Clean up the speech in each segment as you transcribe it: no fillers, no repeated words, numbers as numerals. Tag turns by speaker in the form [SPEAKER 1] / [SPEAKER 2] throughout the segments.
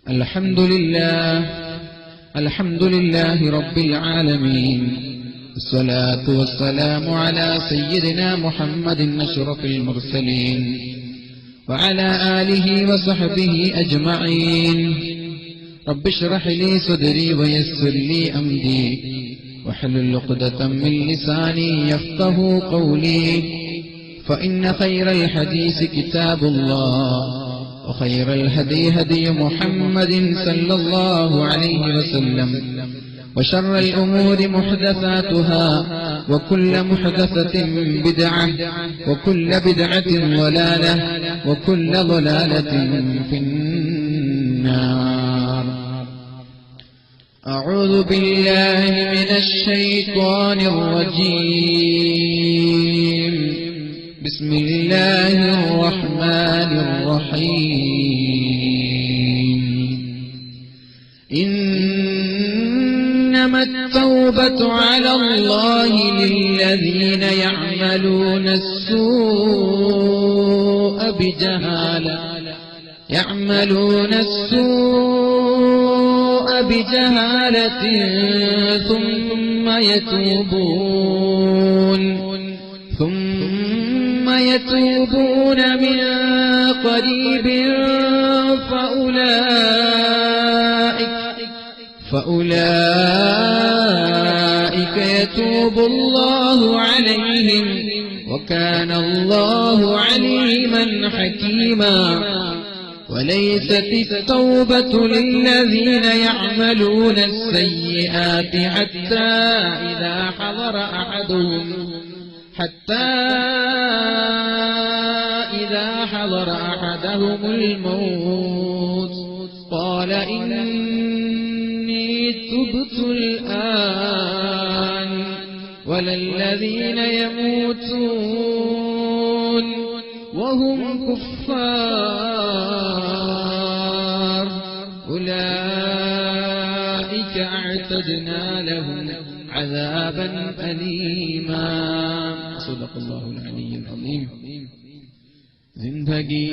[SPEAKER 1] الحمد لله رب العالمين، الصلاة والسلام على سيدنا محمد أشرف المرسلين وعلى آله وصحبه أجمعين. رب اشرح لي صدري ويسر لي أمري واحلل عقدة من لساني يفقه قولي. فإن خير الحديث كتاب الله وخير الهدي هدي محمد صلى الله عليه وسلم وشر الأمور محدثاتها وكل محدثة بدعة وكل بدعة ضلالة وكل ضلالة في النار. أعوذ بالله من الشيطان الرجيم. بسم الله الرحمن الرحيم. إنما التوبة على الله للذين يعملون السوء بجهالة ثم يتوبون من قريب فأولئك يتوب الله عليهم وكان الله عليما حكيما. وليست التوبة للذين يعملون السيئات حتى إذا حضر أحدهم الموت قال إني تبت الآن ولا الذين يموتون وهم كفار أولئك أعتدنا لهم عذابا أليما. صدق الله العلي العظيم. जिंदगी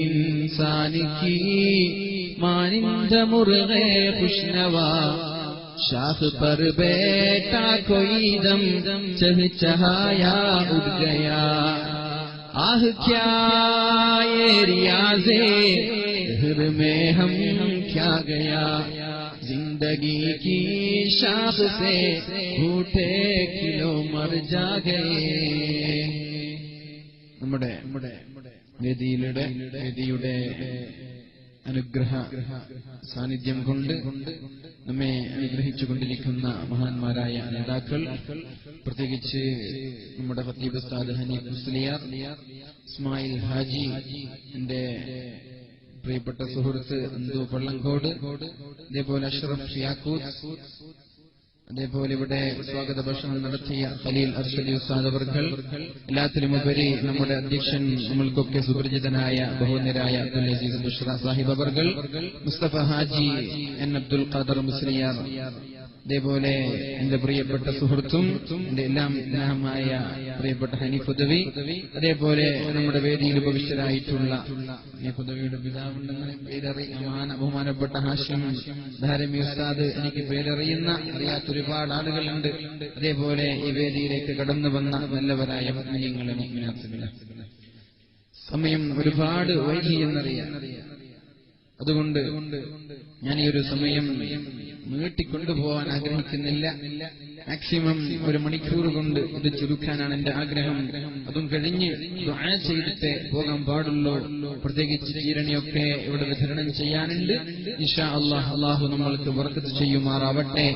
[SPEAKER 1] इंसान की मानिंद मुर्गे खुशनवा, शाख पर बैठा कोई दम चहचहाया उड़ गया. आह क्या ये रियाज़े दहर में हम क्या गया. जिंदगी की शाख से झूठे किलो मर जा गए. നമ്മുടെ വേദിയുടെ അനുഗ്രഹ സാന്നിധ്യം കൊണ്ട് നമ്മെ അനുഗ്രഹിച്ചുകൊണ്ടിരിക്കുന്ന മഹാന്മാരായ നേതാക്കൾ, പ്രത്യേകിച്ച് നമ്മുടെ ഖത്തീബ് ഉസ്താദ് ഹനീഫ് മുസ്ലിയാർ, ഇസ്മായിൽ ഹാജി, എന്റെ പ്രിയപ്പെട്ട സുഹൃത്ത് അന്തു പള്ളങ്കോട്, അതേപോലെ അഷ്റഫ് യാക്കൂത്ത്, അതേപോലെ ഇവിടെ സ്വാഗത ഭാഷണം നടത്തിയ ഖലീൽ അർഷദി ഉസ്താദ് അവർകൾ, എല്ലാത്തിലുമുപരി നമ്മുടെ അധ്യക്ഷൻ, നമ്മൾക്കൊക്കെ സുപരിചിതനായ ബഹുനിരായ അബ്ദുൽ അസീസ് ബുഷ്റ സാഹിബ് അവർകൾ, മുസ്തഫ ഹാജി എൻ അബ്ദുൽ ഖാദർ മുസ്ലിയാർ, അതേപോലെ എന്റെ പ്രിയപ്പെട്ട സുഹൃത്തും എന്റെ എല്ലാം സ്നേഹമായ പ്രിയപ്പെട്ട ഹനീഫ് ഉദവി, അതേപോലെ നമ്മുടെ വേദിയിൽ ഉപവിഷ്ടരായിട്ടുള്ള ഹനീഫ് ഉദവിയുടെ പിതാവുണ്ടെന്ന് ബഹുമാനപ്പെട്ട ഹാഷിം ധാരമി ഉസ്താദ്, എനിക്ക് പേരറിയുന്ന അറിയാത്ത ഒരുപാട് ആളുകളുണ്ട്. അതേപോലെ ഈ വേദിയിലേക്ക് കടന്നു വന്ന നല്ലവരായ മുഅ്മിനീങ്ങളെ, മുഅ്മിനാത്തുകളെ, സമയം ഒരുപാട് വൈകി എന്നറിയാം. അതുകൊണ്ട് ഞാൻ ഈ ഒരു സമയം നീട്ടിക്കൊണ്ടുപോകാൻ ആഗ്രഹിക്കുന്നില്ല. മാക്സിമം 1 മണിക്കൂർ കൊണ്ട് ഇത് ചുരുക്കാനാണ് എന്റെ ആഗ്രഹം. അതും കഴിഞ്ഞ് ദുആ ചെയ്തിട്ടേ പോകാൻ പാടുള്ളൂ. പ്രത്യേകിച്ച് ജീരണിയൊക്കെ ഇവിടെ വിതരണം ചെയ്യാനുണ്ട്. ഇൻഷാ അല്ലാഹ് അല്ലാഹു നമ്മൾക്ക് ബർക്കത്ത് ചെയ്യുമാറാവട്ടെ.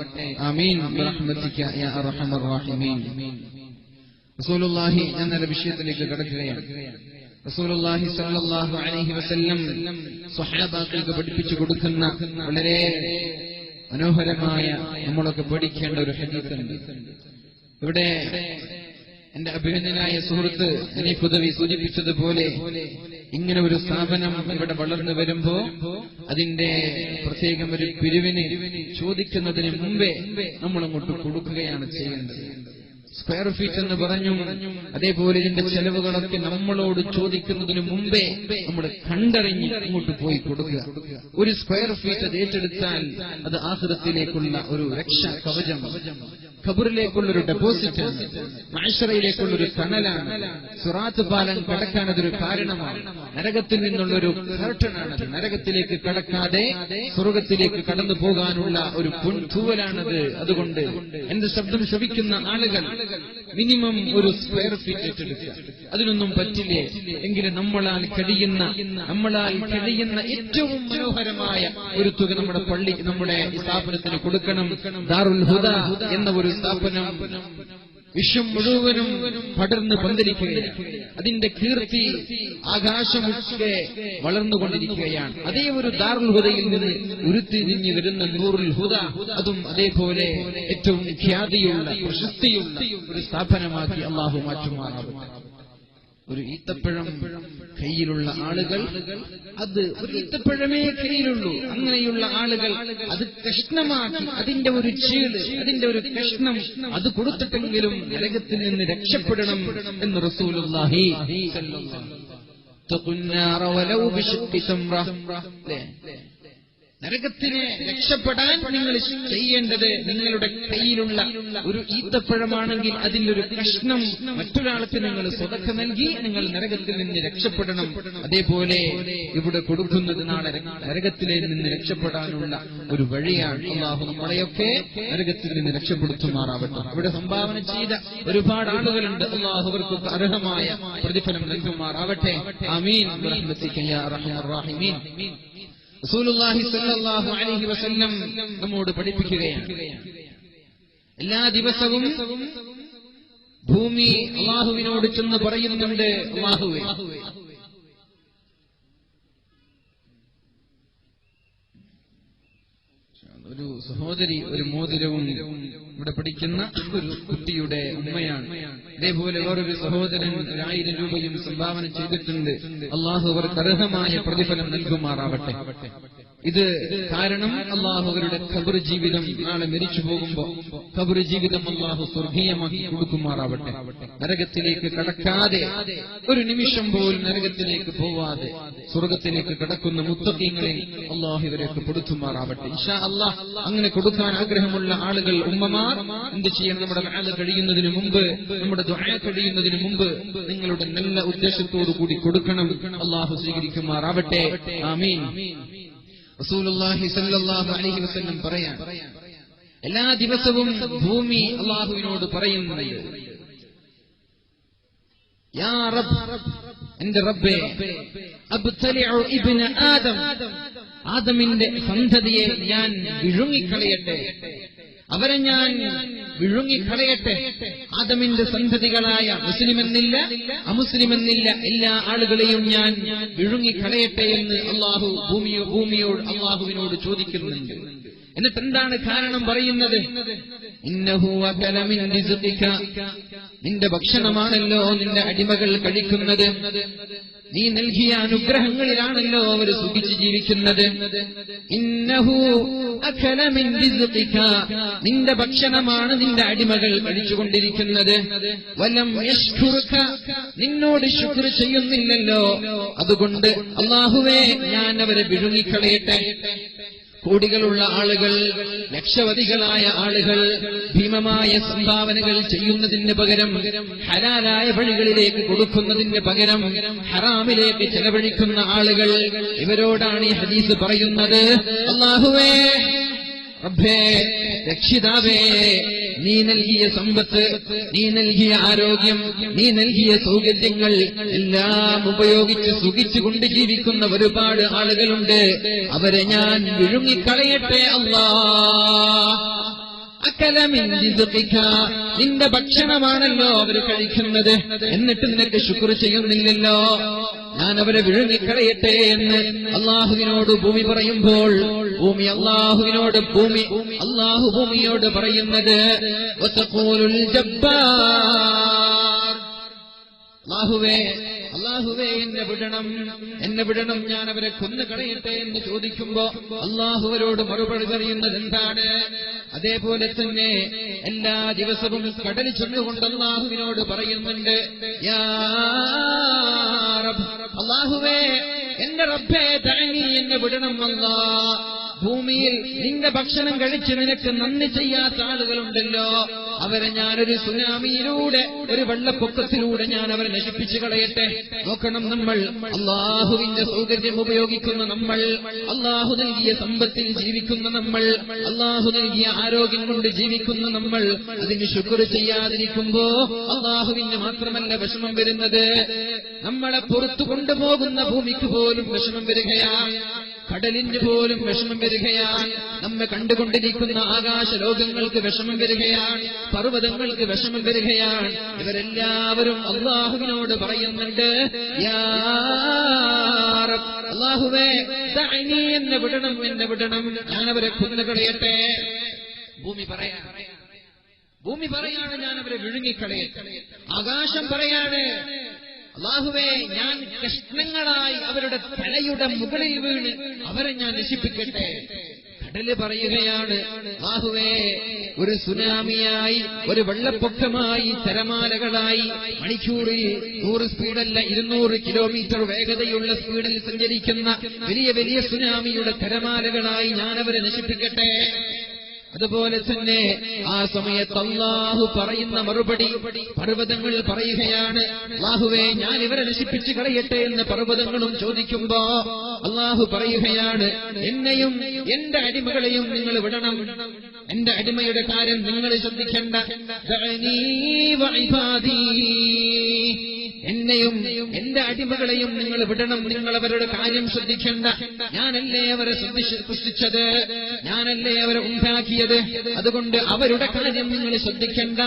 [SPEAKER 1] ആമീൻ ബിറഹ്മതിക യാ അർഹമർ റഹീമീൻ. റസൂലുള്ളാഹി എന്ന വിഷയത്തിലേക്ക് കടക്കുകയാണ്. റസൂലുള്ളാഹി സ്വല്ലല്ലാഹു അലൈഹി വസല്ലം സ്വഹാബാക്കൾക്ക് പഠിപ്പിച്ചു കൊടുക്കുന്ന വളരെ മനോഹരമായ, നമ്മളൊക്കെ പഠിക്കേണ്ട ഒരു ഹദീസുണ്ട്. ഇവിടെ എന്റെ അഭിനന്ദനായ സുഹൃത്ത് ഹനീഫ് ഉദവി സൂചിപ്പിച്ചതുപോലെ ഇങ്ങനെ ഒരു സ്ഥാപനം ഇവിടെ വളർന്നു വരുമ്പോ അതിന്റെ പ്രത്യേകം ഒരു പിരിവിന് ചോദിക്കുന്നതിന് മുമ്പേ നമ്മൾ അങ്ങോട്ട് കൊടുക്കുകയാണ് ചെയ്യേണ്ടത്. സ്ക്വയർ ഫീറ്റ് എന്ന് പറഞ്ഞു. അതേപോലെ ഇതിന്റെ ചെലവുകളൊക്കെ നമ്മളോട് ചോദിക്കുന്നതിന് മുമ്പേ നമ്മൾ കണ്ടറിഞ്ഞ് ഇങ്ങോട്ട് പോയി കൊടുക്കുക. ഒരു സ്ക്വയർ ഫീറ്റ് അത് ഏറ്റെടുത്താൽ അത് ആഖിറത്തിലേക്കുള്ള ഒരു രക്ഷാ കവചം, ഖബറിലേക്കുള്ളൊരു ഡെപ്പോസിറ്റ്, മഅ്ശറയിലേക്കുള്ളൊരു തണലാണ്, സിറാത്ത് പാലം കടക്കാൻ അതൊരു കാരണമാണ്, നരകത്തിൽ നിന്നുള്ളൊരു കർട്ടനാണത്. നരകത്തിലേക്ക് കടക്കാതെ സ്വർഗത്തിലേക്ക് കടന്നു പോകാനുള്ള ഒരു പൊൻതൂവലാണത്. അതുകൊണ്ട് എന്റെ ശബ്ദം ശ്രവിക്കുന്ന ആളുകൾ മിനിമം ഒരു സ്ക്വയർ ഫീറ്റ് ഏറ്റെടുക്കുക. അതിനൊന്നും പറ്റില്ലേ എങ്കിലും നമ്മളാൽ കഴിയുന്ന ഏറ്റവും മനോഹരമായ ഒരു തുക നമ്മുടെ പള്ളി, നമ്മുടെ സ്ഥാപനത്തിന് കൊടുക്കണം. ദാറുൽ ഹുദ എന്ന ഒരു സ്ഥാപനം വിശ്വം മുഴുവനും പടർന്ന് പന്തലിക്കുകയാണ്. അതിന്റെ കീർത്തി ആകാശമൊക്കെ വളർന്നുകൊണ്ടിരിക്കുകയാണ്. അതേ ഒരു ദാറുൽ ഹുദയിൽ നിന്ന് ഉരുത്തിരിഞ്ഞു വരുന്ന നൂറുൽ ഹുദ, അതും അതേപോലെ ഏറ്റവും ഖ്യാതിയുള്ള പ്രശസ്തിയുള്ള ഒരു സ്ഥാപനമാക്കി അല്ലാഹു മാറ്റുമാറാവട്ടെ. ഒരു ഈത്തപ്പഴം കയ്യിലുള്ള ആളുകൾ, അത് ഒരു ഈത്തപ്പഴമേ കയ്യിലുള്ളൂ, അങ്ങനെയുള്ള ആളുകൾ അത് കഷ്ണമാക്കി, അതിന്റെ ഒരു ചീട്, അതിന്റെ ഒരു കഷ്ണം അത് കൊടുത്തിട്ടെങ്കിലും നരകത്തിൽ നിന്ന് രക്ഷപ്പെടണം എന്ന് റസൂലുള്ളാഹി സ്വല്ലല്ലാഹു അലൈഹി വസല്ലം. നരകത്തിനെ രക്ഷപ്പെടാൻ നിങ്ങൾ ചെയ്യേണ്ടത്, നിങ്ങളുടെ കയ്യിലുള്ള ഒരു ഈത്തപ്പഴമാണെങ്കിൽ അതിലൊരു കഷ്ണം മറ്റൊരാൾക്ക് നിങ്ങൾ സ്വതക്ക നൽകി നിങ്ങൾ നരകത്തിൽ നിന്ന് രക്ഷപ്പെടണം. അതേപോലെ ഇവിടെ കൊടുക്കുന്നത് നാളെ നരകത്തിലെ നിന്ന് രക്ഷപ്പെടാനുള്ള ഒരു വഴിയാണ്. അല്ലാഹു നമ്മളെയൊക്കെ നരകത്തിൽ നിന്ന് രക്ഷപ്പെടുത്തുമാറാവട്ടെ. ഇവിടെ സംഭാവന ചെയ്ത ഒരുപാട് ആളുകളുണ്ട്. അല്ലാഹു അവർക്കൊക്കെ അർഹമായ പ്രതിഫലം നൽകുമാറാവട്ടെ. ആമീൻ ബിറഹ്മതിക യാ അർഹമർ റഹീമീൻ. റസൂലുള്ളാഹി സ്വല്ലല്ലാഹു അലൈഹി വസല്ലം നമ്മോട് പഠിപ്പിക്കുകയാണ്, എല്ലാ ദിവസവും ഭൂമി അല്ലാഹുവിനോട് ചെന്ന് പറയുന്നുണ്ട്, അല്ലാഹുവേ, ഒരു സഹോദരി ഒരു മോതിരവും ഇവിടെ പഠിക്കുന്ന ഒരു കുട്ടിയുടെ ഉമ്മയാണ്. അതേപോലെ വേറൊരു സഹോദരൻ 1000 രൂപയും സംഭാവന ചെയ്തിട്ടുണ്ട്. അല്ലാഹു അവർക്ക് അർഹമായ പ്രതിഫലം നൽകുമാറാവട്ടെ. ഇത് കാരണം അല്ലാഹു അവരുടെ ഖബർ ജീവിതം നാളെ മരിച്ചു പോകുമ്പോ ഖബർ ജീവിതം അല്ലാഹു സ്വർഗീയമാക്കി കൊടുക്കുമാറാവട്ടെ. നരകത്തിലേക്ക് കടക്കാതെ, ഒരു നിമിഷം പോലും നരകത്തിലേക്ക് പോവാതെ സ്വർഗത്തിലേക്ക് കടക്കുന്ന മുത്തഖീങ്ങളിൽ അല്ലാഹു ഇവരെയൊക്കെ കൊടുത്തുമാറാവട്ടെ. ഇൻഷാ അല്ലാഹ് അങ്ങനെ കൊടുക്കാൻ ആഗ്രഹമുള്ള ആളുകൾ, ഉമ്മമാർ എന്ത് ചെയ്യണം? നമ്മുടെ ദുആ കഴിയുന്നതിന് മുമ്പ്, നമ്മുടെ ദുആ കഴിയുന്നതിന് മുമ്പ് നിങ്ങളുടെ നല്ല ഉദ്ദേശത്തോടു കൂടി കൊടുക്കണം. അല്ലാഹു സ്വീകരിക്കുമാറാവട്ടെ. ആമീൻ. റസൂലുള്ളാഹി സ്വല്ലല്ലാഹു അലൈഹി വസല്ലം പറയാൻ, എല്ലാ ദിവസവും ഭൂമി അല്ലാഹുവിനോട് പറയുന്നത്, യാ റബ്ബ്, എന്റെ റബ്ബേ, അബ്തലിഉ ഇബ്ന ആദം, ആദമിന്റെ സന്തതിയെ ഞാൻ വിഴുങ്ങിക്കളയട്ടെ, അവരെ ഞാൻ വിഴുങ്ങിക്കളയട്ടെ. ആദമിന്റെ സന്തതികളായ മുസ്ലിമെന്നില്ല അമുസ്ലിമെന്നില്ല എല്ലാ ആളുകളെയും ഞാൻ വിഴുങ്ങിക്കളയട്ടെ എന്ന് അല്ലാഹുവിനോട് ചോദിക്കുന്നുണ്ട്. എന്നിട്ട് എന്താണ് കാരണം പറയുന്നത്? ഇന്നഹു അകല മിൻ റിസ്ഖിക, നിന്റെ ഭക്ഷണമാണല്ലോ നിന്റെ അടിമകൾ കഴിക്കുന്നത്, നീ നൽകിയ അനുഗ്രഹങ്ങളിലാണല്ലോ അവർ സുഖിച്ച് ജീവിക്കുന്നത്. ഇന്നഹു അകല മിൻ റിസ്ഖിക, നിന്റെ ഭക്ഷണമാണ് നിന്റെ അടിമകൾ കഴിച്ചുകൊണ്ടിരിക്കുന്നത്. വലം യശ്കുറുക, നിന്നോട് ശുക്ർ ചെയ്യുന്നില്ലല്ലോ, അതുകൊണ്ട് അല്ലാഹുവേ ഞാൻ അവരെ വിഴുങ്ങിക്കളയട്ടെ. കോടികളുള്ള ആളുകൾ, ലക്ഷവധികളായ ആളുകൾ ഭീമമായ സംഭാവനകൾ ചെയ്യുന്നതിന് പകരം, ഹലാലായ വഴികളിലേക്ക് കൊടുക്കുന്നതിന് പകരം ഹറാമിലേക്ക് ചെലവഴിക്കുന്ന ആളുകൾ, ഇവരോടാണ് ഈ ഹദീസ് പറയുന്നത്, അല്ലാഹുവേ, റബ്ബേ, രക്ഷിതാവേ, നീ നൽകിയ സമ്പത്ത്, നീ നൽകിയ ആരോഗ്യം, നീ നൽകിയ സൗകര്യങ്ങൾ എല്ലാം ഉപയോഗിച്ച് സുഖിച്ചുകൊണ്ട് ജീവിക്കുന്ന ഒരുപാട് ആളുകളുണ്ട്. അവരെ ഞാൻ വിഴുങ്ങിക്കളയട്ടെ അല്ലാഹ്. അകല മിൻ റിസ്ഖിക, നിന്റെ ഭക്ഷണമാണല്ലോ അവർ കഴിക്കുന്നത്, എന്നിട്ട് നിനക്ക് ശുക്ർ ചെയ്യുന്നില്ലല്ലോ, ഞാൻ അവരെ വിഴുങ്ങിക്കളയട്ടെ എന്ന് അല്ലാഹുവിനോട് ഭൂമി പറയുമ്പോൾ, അല്ലാഹു ഭൂമിയോട് പറയുന്നത്, വതഖൂലുൽ ജബ്ബാർ, അല്ലാഹുവേ, അല്ലാഹുവേ എന്നെ വിടണം, ഞാൻ അവരെ കൊന്നു കളയട്ടെ എന്ന് ചോദിക്കുമ്പോ അല്ലാഹു അവരോട് മറുപടി പറയുന്നത് എന്താണ്? അതേപോലെ തന്നെ എല്ലാ ദിവസവും കടലിൽ ചെന്നുകൊണ്ട് അല്ലാഹുവിനോട് പറയുന്നുണ്ട്, യാ റബ്ബ്, അല്ലാഹുവേ എന്റെ റബ്ബേ ദഅനി, എന്നെ വിടണം അല്ലാഹ്. ഭൂമിയിൽ നിന്റെ ഭക്ഷണം കഴിച്ച് നിനക്ക് നന്ദി ചെയ്യാത്ത ആളുകളുണ്ടല്ലോ, അവരെ ഞാനൊരു സുനാമിയിലൂടെ, ഒരു വെള്ളപ്പൊക്കത്തിലൂടെ ഞാൻ അവരെ നശിപ്പിച്ചു കളയട്ടെ. നോക്കണം, നമ്മൾ അല്ലാഹുവിന്റെ സൗകര്യം ഉപയോഗിക്കുന്ന നമ്മൾ, അല്ലാഹു നൽകിയ സമ്പത്തിൽ ജീവിക്കുന്ന നമ്മൾ, അല്ലാഹു നൽകിയ ആരോഗ്യം കൊണ്ട് ജീവിക്കുന്ന നമ്മൾ, അതിന് ശുക്ർ ചെയ്യാതിരിക്കുമ്പോ അല്ലാഹുവിന് മാത്രമല്ല വിഷമം വരുന്നത്, നമ്മളെ പുറത്തു കൊണ്ടുപോകുന്ന ഭൂമിക്ക് പോലും വിഷമം വരികയാണ്, കടലിന് പോലും വിഷമം വരികയാണ്, നമ്മെ കണ്ടുകൊണ്ടിരിക്കുന്ന ആകാശ ലോകങ്ങൾക്ക് വിഷമം വരികയാണ്, പർവ്വതങ്ങൾക്ക് വിഷമം വരികയാണ്. ഇവരെല്ലാവരും അല്ലാഹുവിനോട് പറയുന്നുണ്ട്, യാ റബ്ബ്, അല്ലാഹുവേ ദഅനി, എന്നെ വിടണം, ഞാനവരെ കൊന്നുകളയട്ടെ. ഭൂമി പറയാണ് ഞാനവരെ വിഴുങ്ങിക്കളയട്ടെ. ആകാശം പറയാണ്, അല്ലാഹുവേ ഞാൻ കഷ്ണങ്ങളായി അവരുടെ തലയുടെ മുകളിൽ വീണ് അവരെ ഞാൻ നശിപ്പിക്കട്ടെ. കടല് പറയുകയാണ്, അല്ലാഹുവേ ഒരു സുനാമിയായി, ഒരു വെള്ളപ്പൊക്കമായി, തിരമാലകളായി മണിക്കൂറിൽ 100 സ്പീഡല്ല 200 കിലോമീറ്റർ വേഗതയുള്ള സ്പീഡിൽ സഞ്ചരിക്കുന്ന വലിയ വലിയ സുനാമിയുടെ തിരമാലകളായി ഞാൻ അവരെ നശിപ്പിക്കട്ടെ. അതുപോലെ തന്നെ ആ സമയത്ത് അല്ലാഹു പറയുന്ന മറുപടി, പർവ്വതങ്ങൾ പറയുകയാണ്, അല്ലാഹുവേ ഞാൻ ഇവരെ നശിപ്പിച്ചു കളയട്ടെ എന്ന് പർവ്വതങ്ങളും ചോദിക്കുമ്പോ അല്ലാഹു പറയുകയാണ്, എന്നെയും എന്റെ അടിമകളെയും നിങ്ങൾ വിടണം, എന്റെ അടിമയുടെ കാര്യം നിങ്ങൾ ശ്രദ്ധിക്കേണ്ട. ദഅനീ വഇബാദീ, എന്നെയും എന്റെ അടിമകളെയും നിങ്ങൾ വിടണം, നിങ്ങൾ അവരുടെ കാര്യം ശ്രദ്ധിക്കേണ്ട. ഞാനല്ലേ അവരെ സൃഷ്ടിച്ചത്, ഞാനല്ലേ അവരെ ഉണ്ടാക്കിയത്, അതുകൊണ്ട് അവരുടെ കാര്യം നിങ്ങൾ ശ്രദ്ധിക്കേണ്ട,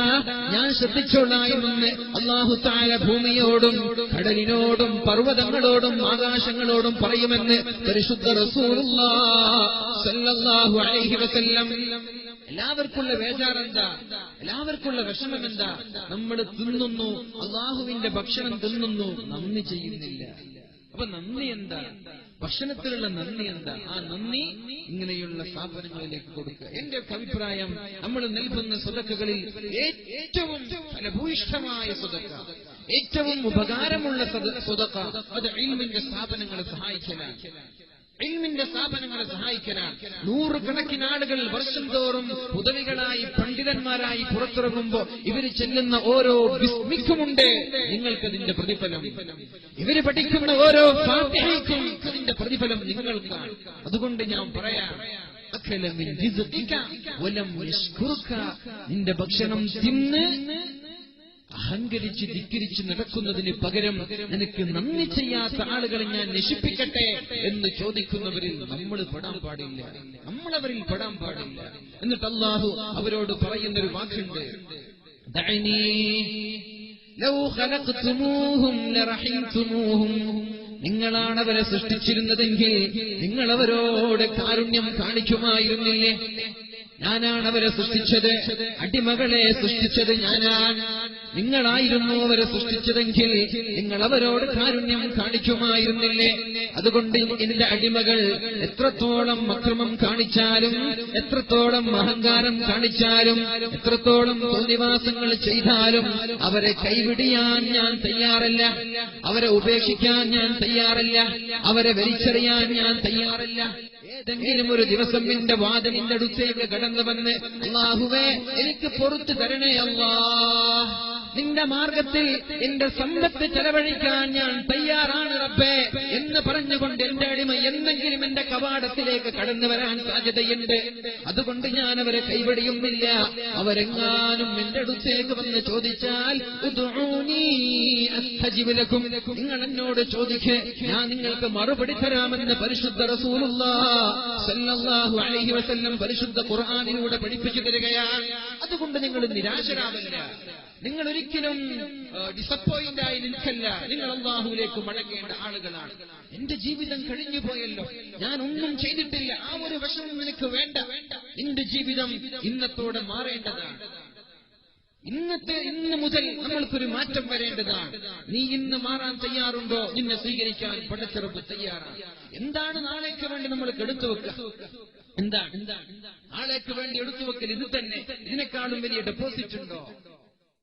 [SPEAKER 1] ഞാൻ ശ്രദ്ധിച്ചോളാമെന്ന് അല്ലാഹു തആല ഭൂമിയോടും കടലിനോടും പർവ്വതങ്ങളോടും ആകാശങ്ങളോടും പറയുമെന്ന് പരിശുദ്ധ റസൂലുള്ളാഹി സ്വല്ലല്ലാഹു അലൈഹി വസല്ലം. എല്ലാവർക്കുള്ള ബേജാറെന്താ? എല്ലാവർക്കുള്ള വിഷമം എന്താ? നമ്മൾ തിന്നുന്നു, അല്ലാഹുവിന്റെ ഭക്ഷണം തിന്നുന്നു, നന്ദി ചെയ്യുന്നില്ല. അപ്പൊ നന്ദി എന്താ? ഭക്ഷണത്തിലുള്ള നന്ദി എന്താ? ആ നന്ദി ഇങ്ങനെയുള്ള സ്ഥാപനങ്ങളിലേക്ക് കൊടുക്കുക. എന്റെ അഭിപ്രായം, നമ്മൾ നൽകുന്ന സ്വതക്കകളിൽ ഏറ്റവും ഫലഭൂയിഷ്ഠമായ സ്വതക്ക, ഏറ്റവും ഉപകാരമുള്ള സ്വതക്ക അത് ഇൽമിന്റെ സ്ഥാപനങ്ങളെ സഹായിക്കലാണ്. ഇൽമിന്റെ സ്ഥാപനങ്ങളെ സഹായിക്കലാണ്. 100 കണക്കിന് ആളുകൾ വർഷം തോറും ഉദവികളായി പണ്ഡിതന്മാരായി പുറത്തിറങ്ങുമ്പോ ഇവര് ചെല്ലുന്ന ഓരോ ബിസ്മിക്കുമുണ്ട് നിങ്ങൾക്കതിന്റെ പ്രതിഫലം. ഇവര് പഠിക്കുന്ന ഓരോ ഫാത്തിഹയ്ക്കും അതിന്റെ പ്രതിഫലം നിങ്ങൾക്കാണ്. അതുകൊണ്ട് ഞാൻ പറയാം, നിന്റെ ഭക്ഷണം തിന്ന് അഹങ്കരിച്ച് ധിക്കരിച്ച് നടക്കുന്നതിന് പകരം നിനക്ക് നന്ദി ചെയ്യാത്ത ആളുകളെ ഞാൻ നശിപ്പിക്കട്ടെ എന്ന് ചോദിക്കുന്നവരിൽ നമ്മൾ പെടാൻ പാടില്ല, നമ്മളവരിൽ പെടാൻ പാടില്ല. എന്നിട്ട് അല്ലാഹു അവരോട് പറയുന്നൊരു വാക്കുണ്ട്, ദഅനീ ലൗ ഖലഖ്തുമൂഹും ലറഹിംതുമൂഹും, നിങ്ങളാണ് അവരെ സൃഷ്ടിച്ചിരുന്നതെങ്കിൽ നിങ്ങൾ അവരോട് കാരുണ്യം കാണിക്കുമായിരുന്നില്ലേ? ഞാനാണ് അവരെ സൃഷ്ടിച്ചത്, അടിമകളെ സൃഷ്ടിച്ചത് ഞാനാണ്. നിങ്ങളായിരുന്നു അവരെ സൃഷ്ടിച്ചതെങ്കിൽ നിങ്ങൾ അവരോട് കാരുണ്യം കാണിക്കുമായിരുന്നില്ലേ? അതുകൊണ്ട് എന്റെ അടിമകൾ എത്രത്തോളം അക്രമം കാണിച്ചാലും, എത്രത്തോളം അഹങ്കാരം കാണിച്ചാലും, എത്രത്തോളം തോന്നിവാസങ്ങൾ ചെയ്താലും അവരെ കൈവിടിയാൻ ഞാൻ തയ്യാറല്ല, അവരെ ഉപേക്ഷിക്കാൻ ഞാൻ തയ്യാറല്ല, അവരെ വലിച്ചെറിയാൻ ഞാൻ തയ്യാറല്ല. ഏതെങ്കിലും ഒരു ദിവസം എന്റെ വാദമിന്റെ അടുത്തേക്ക് കടന്നു വന്ന്, അല്ലാഹുവേ എനിക്ക് പുറത്തു തരണേ അല്ലാഹ്, നിന്റെ മാർഗത്തിൽ എന്റെ സമ്പത്ത് ചെലവഴിക്കാൻ ഞാൻ തയ്യാറാണ് റബ്ബേ എന്ന് പറഞ്ഞുകൊണ്ട് എന്റെ അടിമ എന്തെങ്കിലും എന്റെ കവാടത്തിലേക്ക് കടന്നു വരാൻ സാധ്യതയുണ്ട്. അതുകൊണ്ട് ഞാൻ അവരെ കൈവടിയുന്നില്ല. അവരെങ്ങാനും എന്റെ അടുത്തേക്ക് വന്ന് ചോദിച്ചാൽ നിങ്ങൾ എന്നോട് ചോദിക്കേ, ഞാൻ നിങ്ങൾക്ക് മറുപടി തരാമെന്ന് പരിശുദ്ധ റസൂലുള്ളാഹി സ്വല്ലല്ലാഹു അലൈഹി വസല്ലം പരിശുദ്ധ ഖുർആനിലൂടെ പഠിപ്പിച്ചു തരികയാണ്. അതുകൊണ്ട് നിങ്ങൾ നിരാശരാവില്ല, നിങ്ങൾ ഒരിക്കലും ഡിസപ്പോയിന്റ് ആയി നിൽക്കല്ല. നിങ്ങൾ അല്ലാഹുവിലേക്ക് മടങ്ങേണ്ട ആളുകളാണ്. എന്റെ ജീവിതം കഴിഞ്ഞു പോയല്ലോ, ഞാൻ ഒന്നും ചെയ്തിട്ടില്ല, ആ ഒരു വിഷമം നിനക്ക് വേണ്ട. നിന്റെ ജീവിതം ഇന്നത്തോടെ മാറേണ്ടതാണ്. ഇന്ന് മുതൽ നമ്മൾക്കൊരു മാറ്റം വരേണ്ടതാണ്. നീ ഇന്ന് മാറാൻ തയ്യാറുണ്ടോ? നിന്നെ സ്വീകരിക്കാൻ പടച്ചിറപ്പ് തയ്യാറാണ്. എന്താണ് നാളേക്ക് വേണ്ടി നമ്മൾ എടുത്തു വെക്കുക? എന്താണ് നാളേക്ക് വേണ്ടി എടുത്തു വെക്കൽ? ഇത് തന്നെ. ഇതിനേക്കാളും വലിയ ഡെപ്പോസിറ്റ് ഉണ്ടോ?